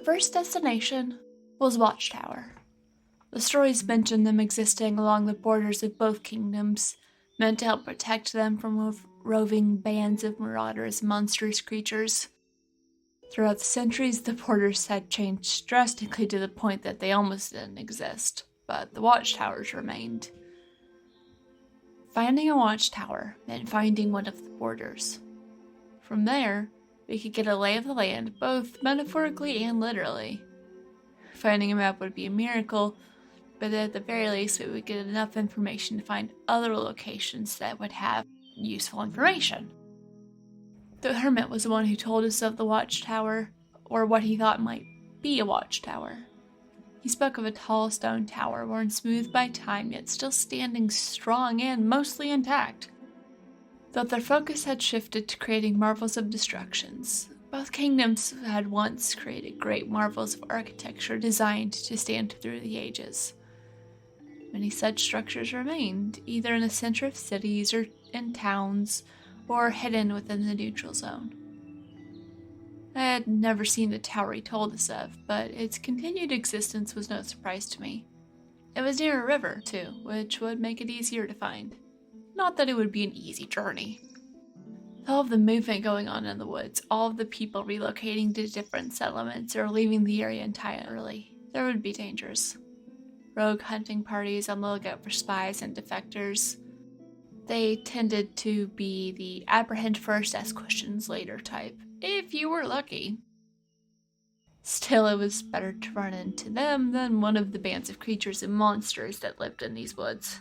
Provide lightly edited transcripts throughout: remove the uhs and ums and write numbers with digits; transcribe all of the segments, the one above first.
first destination was Watchtower. The stories mention them existing along the borders of both kingdoms, meant to help protect them from roving bands of marauders and monstrous creatures. Throughout the centuries, the borders had changed drastically to the point that they almost didn't exist, but the watchtowers remained. Finding a watchtower meant finding one of the borders. From there, we could get a lay of the land, both metaphorically and literally. Finding a map would be a miracle, but at the very least we would get enough information to find other locations that would have useful information. The hermit was the one who told us of the watchtower, or what he thought might be a watchtower. He spoke of a tall stone tower worn smooth by time, yet still standing strong and mostly intact. Though their focus had shifted to creating marvels of destructions, both kingdoms had once created great marvels of architecture designed to stand through the ages. Many such structures remained, either in the center of cities or in towns, or hidden within the neutral zone. I had never seen the tower he told us of, but its continued existence was no surprise to me. It was near a river, too, which would make it easier to find. Not that it would be an easy journey. With all of the movement going on in the woods, all of the people relocating to different settlements or leaving the area entirely, there would be dangers. Rogue hunting parties on the lookout for spies and defectors. They tended to be the apprehend first, ask questions later type, if you were lucky. Still, it was better to run into them than one of the bands of creatures and monsters that lived in these woods.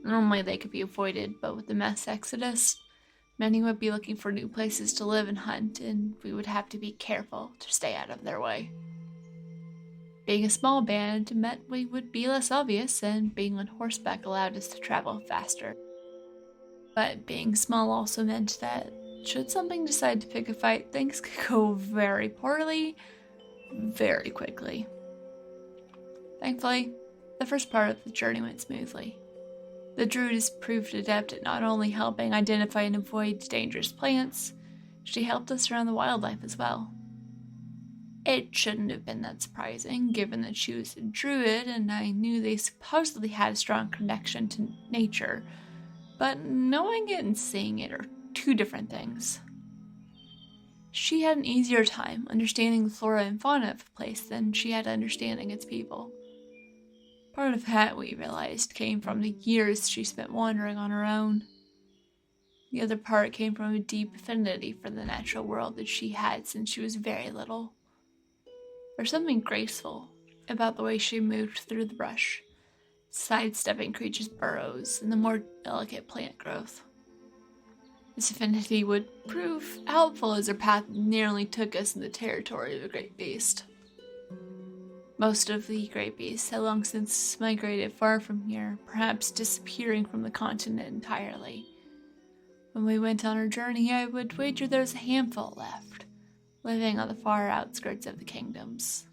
Normally they could be avoided, but with the mass exodus, many would be looking for new places to live and hunt, and we would have to be careful to stay out of their way. Being a small band meant we would be less obvious, and being on horseback allowed us to travel faster. But being small also meant that, should something decide to pick a fight, things could go very poorly, very quickly. Thankfully, the first part of the journey went smoothly. The druidess proved adept at not only helping identify and avoid dangerous plants, she helped us around the wildlife as well. It shouldn't have been that surprising, given that she was a druid and I knew they supposedly had a strong connection to nature, but knowing it and seeing it are two different things. She had an easier time understanding the flora and fauna of a place than she had understanding its people. Part of that, we realized, came from the years she spent wandering on her own. The other part came from a deep affinity for the natural world that she had since she was very little. There's something graceful about the way she moved through the brush, sidestepping creatures' burrows and the more delicate plant growth. This affinity would prove helpful as her path nearly took us in the territory of a great beast. Most of the great beasts had long since migrated far from here, perhaps disappearing from the continent entirely. When we went on our journey, I would wager there was a handful left, living on the far outskirts of the kingdoms.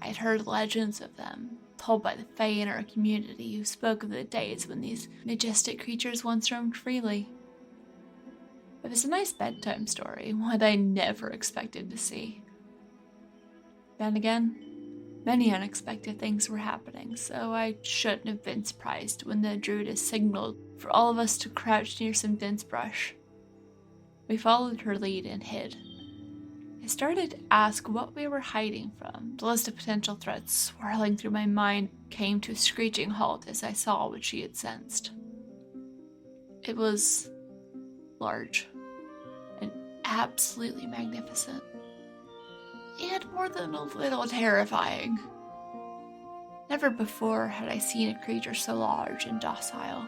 I had heard legends of them, told by the Fae in our community who spoke of the days when these majestic creatures once roamed freely. It was a nice bedtime story, one I never expected to see. Then again, many unexpected things were happening, so I shouldn't have been surprised when the druidess signaled for all of us to crouch near some dense brush. We followed her lead and hid. I started to ask what we were hiding from. The list of potential threats swirling through my mind came to a screeching halt as I saw what she had sensed. It was large and absolutely magnificent, and more than a little terrifying. Never before had I seen a creature so large and docile.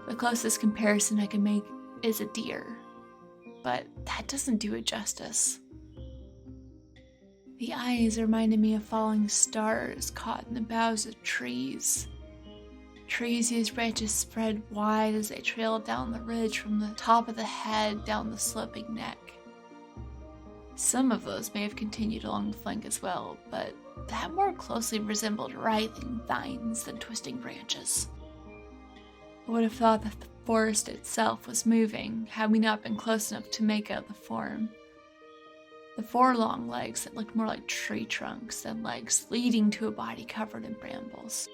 The closest comparison I can make is a deer, but that doesn't do it justice. The eyes reminded me of falling stars caught in the boughs of trees. Trees whose branches spread wide as they trailed down the ridge from the top of the head down the sloping neck. Some of those may have continued along the flank as well, but that more closely resembled writhing vines than twisting branches. I would have thought that the forest itself was moving had we not been close enough to make out the form. The 4 long legs that looked more like tree trunks than legs leading to a body covered in brambles.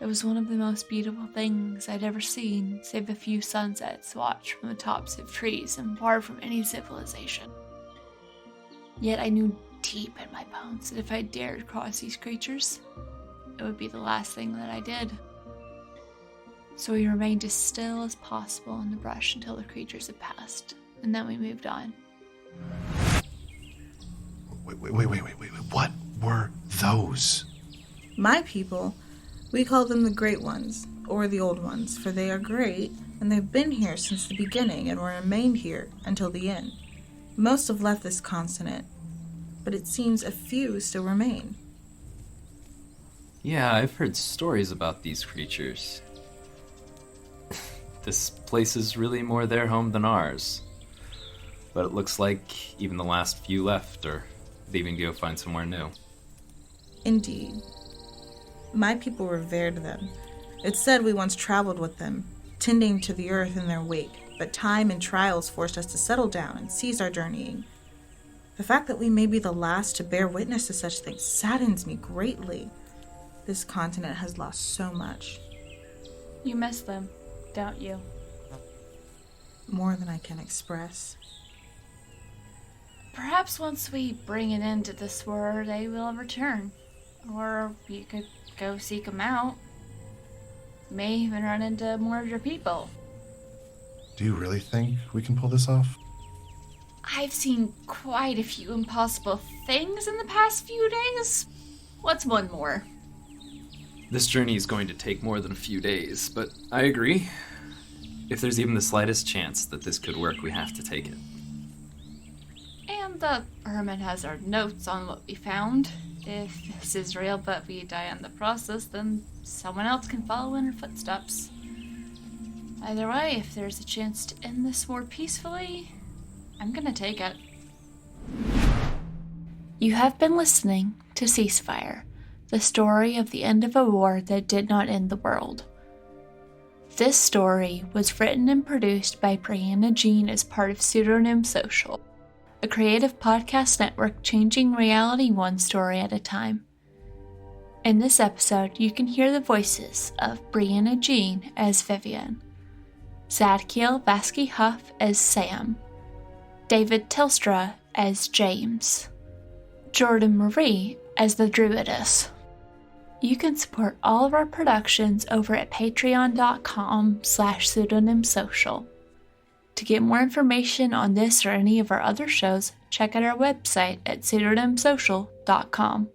It was one of the most beautiful things I'd ever seen, save a few sunsets watched from the tops of trees and far from any civilization. Yet I knew deep in my bones that if I dared cross these creatures, it would be the last thing that I did. So we remained as still as possible in the brush until the creatures had passed, and then we moved on. Wait. What were those? My people, we call them the Great Ones, or the Old Ones, for they are great, and they've been here since the beginning and will remain here until the end. Most have left this continent, but it seems a few still remain. Yeah, I've heard stories about these creatures. This place is really more their home than ours. But it looks like even the last few left are leaving to go find somewhere new. Indeed. My people revered them. It's said we once traveled with them, tending to the earth in their wake, but time and trials forced us to settle down and cease our journeying. The fact that we may be the last to bear witness to such things saddens me greatly. This continent has lost so much. You miss them, don't you? More than I can express. Perhaps once we bring an end to this war, they will return. Or you could go seek them out. May even run into more of your people. Do you really think we can pull this off? I've seen quite a few impossible things in the past few days. What's one more? This journey is going to take more than a few days, but I agree. If there's even the slightest chance that this could work, we have to take it. And the hermit has our notes on what we found. If this is real but we die in the process, then someone else can follow in our footsteps. Either way, if there's a chance to end this war peacefully, I'm gonna take it. You have been listening to Ceasefire, the story of the end of a war that did not end the world. This story was written and produced by Brianna Jean as part of Pseudonym Social, a creative podcast network changing reality one story at a time. In this episode, you can hear the voices of Brianna Jean as Vivian, Zadkiel Vasky Huff as Sam, David Telstra as James, Jordan Marie as the Druidess. You can support all of our productions over at patreon.com/pseudonymsocial. To get more information on this or any of our other shows, check out our website at pseudonymsocial.com.